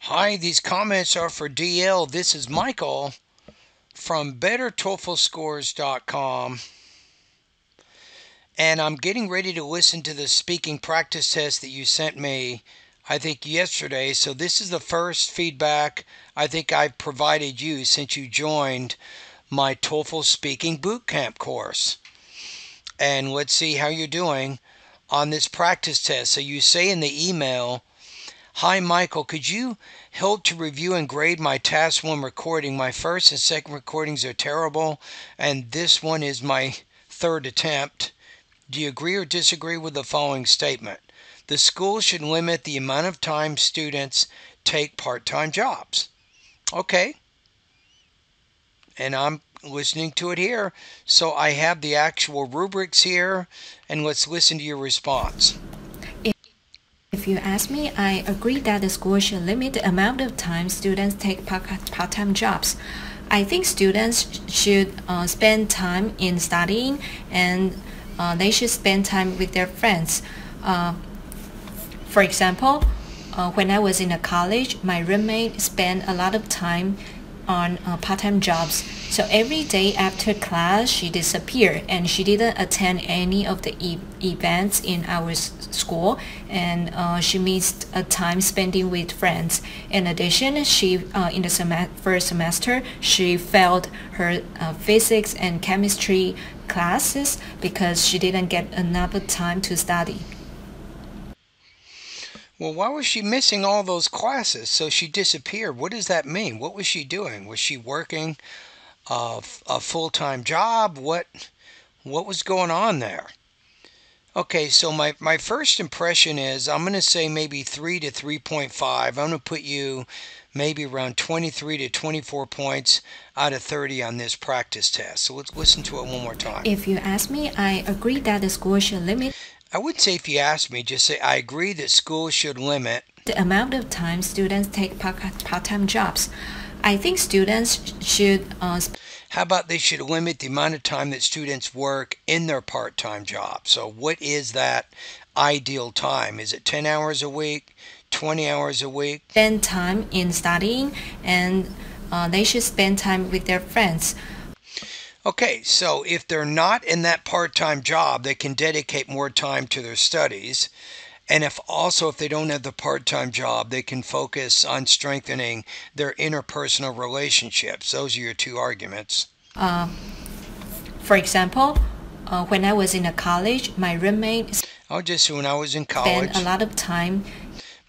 Hi, these comments are for DL. This is Michael from BetterTOEFLScores.com, and I'm getting ready to listen to the speaking practice test that you sent me, I think, yesterday. So this is the first feedback I think I've provided you since you joined my TOEFL Speaking Bootcamp course. And let's see how you're doing on this practice test. So you say in the email, "Hi Michael, could you help to review and grade my task 1 recording? My first and second recordings are terrible, and this one is my third attempt. Do you agree or disagree with the following statement? The school should limit the amount of time students take part-time jobs." Okay, and I'm listening to it here. So I have the actual rubrics here, and let's listen to your response. If you ask me, I agree that the school should limit the amount of time students take part-time jobs. I think students should spend time in studying, and they should spend time with their friends. For example, when I was in a college, my roommate spent a lot of time on part-time jobs. So every day after class, she disappeared and she didn't attend any of the events in our school, and she missed a time spending with friends. In addition, she in the first semester, she failed her physics and chemistry classes because she didn't get enough time to study. Well, why was she missing all those classes? So she disappeared. What does that mean? What was she doing? Was she working a full-time job? What was going on there? Okay, so my first impression is I'm going to say maybe 3 to 3.5. I'm going to put you maybe around 23 to 24 points out of 30 on this practice test. So let's listen to it one more time. If you ask me, I agree that the school should limit. I would say if you ask me, just say I agree that schools should limit the amount of time students take part-time jobs. I think students should. How about they should limit the amount of time that students work in their part-time job? So what is that ideal time? Is it 10 hours a week, 20 hours a week? Spend time in studying, and they should spend time with their friends. Okay, so if they're not in that part-time job, they can dedicate more time to their studies. And if they don't have the part-time job, they can focus on strengthening their interpersonal relationships. Those are your two arguments. For example, when I was in a college, my roommate when I was in college, spent a lot of time.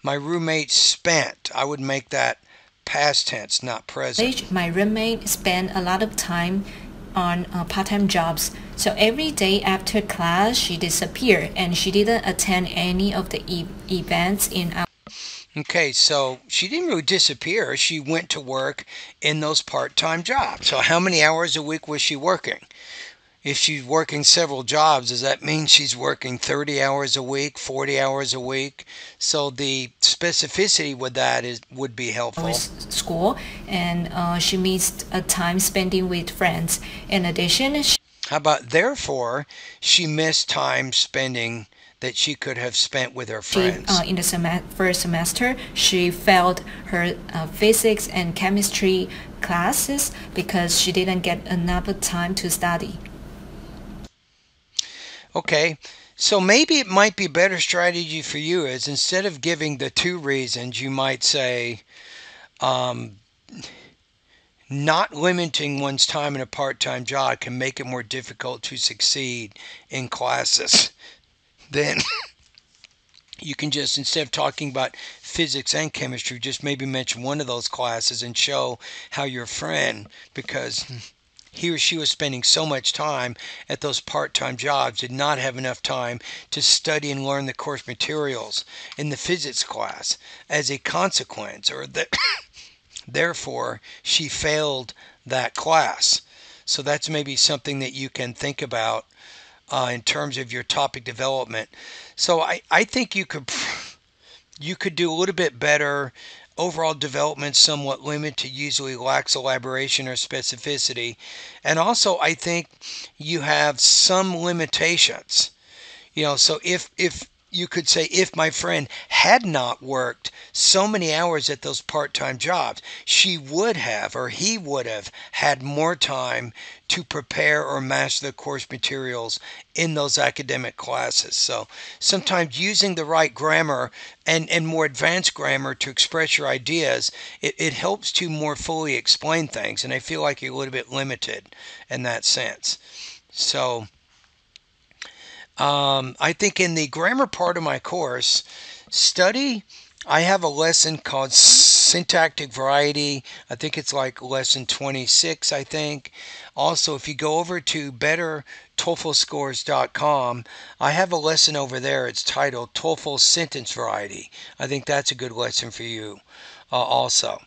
My roommate spent. I would make that past tense, not present. My roommate spent a lot of time on part-time jobs. So every day after class, she disappeared and she didn't attend any of the events in our. Okay, so she didn't really disappear. She went to work in those part-time jobs. So how many hours a week was she working? If she's working several jobs, does that mean she's working 30 hours a week, 40 hours a week? So the specificity with that would be helpful. School, and she missed a time spending with friends. In addition, how about therefore she missed time spending that she could have spent with her friends? In the first semester, she failed her physics and chemistry classes because she didn't get enough time to study. Okay, so maybe it might be a better strategy for you is instead of giving the two reasons, you might say not limiting one's time in a part-time job can make it more difficult to succeed in classes. Then you can just, instead of talking about physics and chemistry, just maybe mention one of those classes and show how your friend, because he or she was spending so much time at those part-time jobs, did not have enough time to study and learn the course materials in the physics class. As a consequence, or that therefore she failed that class. So that's maybe something that you can think about in terms of your topic development. So I think you could do a little bit better. Overall development somewhat limited, usually lacks elaboration or specificity. And also I think you have some limitations. So if you could say, if my friend had not worked so many hours at those part-time jobs, she would have or he would have had more time to prepare or master the course materials in those academic classes. So sometimes using the right grammar and more advanced grammar to express your ideas, it helps to more fully explain things. And I feel like you're a little bit limited in that sense. So I think in the grammar part of my course, study, I have a lesson called syntactic variety. I think it's like lesson 26, I think. Also, if you go over to bettertoeflscores.com, I have a lesson over there. It's titled TOEFL sentence variety. I think that's a good lesson for you also.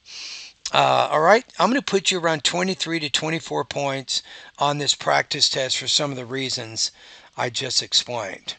All right, I'm going to put you around 23 to 24 points on this practice test for some of the reasons I just explained.